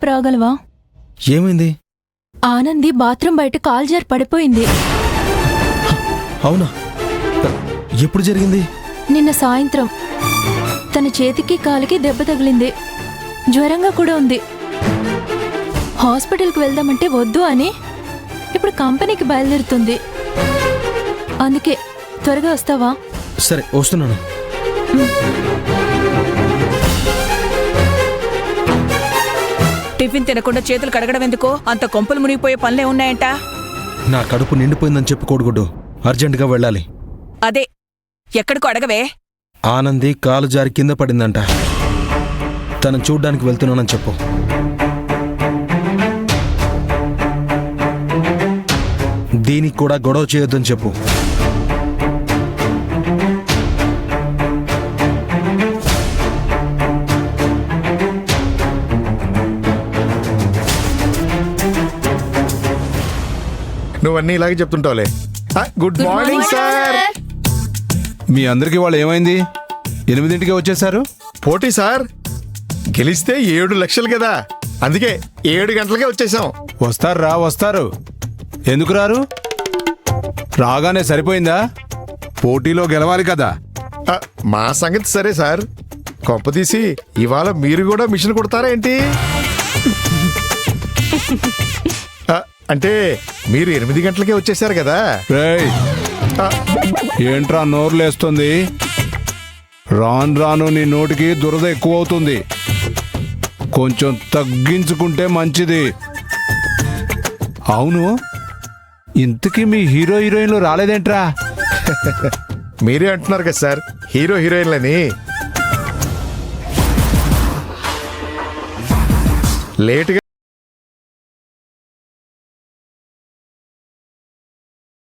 రాగలవా? ఏమైంది? ఆనంది బాత్రూమ్ బయట కాలు జారి పడిపోయింది. అవునా? ఎప్పుడు జరిగింది? నిన్న సాయంత్రం. తన చేతికి కాలికి దెబ్బ తగిలింది. జ్వరంగా కూడా ఉంది. హాస్పిటల్కి వెళ్దామంటే వద్దు అని ఇప్పుడు కంపెనీకి బయలుదేరుతుంది. అందుకే త్వరగా వస్తావా? సరే, వస్తున్నాను. టిఫిన్ తినకుండా చేతులు కడగడం ఎందుకో? అంత కొంపలు మునిగిపోయే పనులే ఉన్నాయంట. నా కడుపు నిండిపోయిందని చెప్పు కోడిగుడ్డు. అర్జెంటుగా వెళ్ళాలి. అదే, ఎక్కడికో అడగవే. ఆనంది కాలు జారి కింద పడిందంట. తనను చూడ్డానికి వెళ్తున్నానని చెప్పు. దీనికి కూడా గొడవ చేయొద్దని చెప్పు. నువ్వన్నీ ఇలాగే చెప్తుంటావులే. Good morning sir. మీ అందరికి వాళ్ళు ఏమైంది? 8ంటికే వచ్చేసారు. పోటీ సార్, గెలిస్తే 7 లక్షలు కదా, అందుకే 7 గంటలకే వచ్చేసాం. వస్తారా? వస్తారు. ఎందుకు రారు? రాగానే సరిపోయిందా? పోటీలో గెలవాలి కదా. మా సంగతి సరే సార్, కొంపతీసి ఇవాళ మీరు కూడా మిషన్ కొడతారా ఏంటి? అంటే మీరు 8 గంటలకే వచ్చేసారు కదా. రేయ్, ఏంట్రా నోరులేస్తుంది? రాను రాను నీ నోటికి దురద ఎక్కువ అవుతుంది. కొంచెం తగ్గించుకుంటే మంచిది. అవును, ఇంతకీ మీ హీరో హీరోయిన్లు రాలేదేంట్రా? మీరే అంటున్నారు కదా సార్ హీరో హీరోయిన్లని. లేటుగా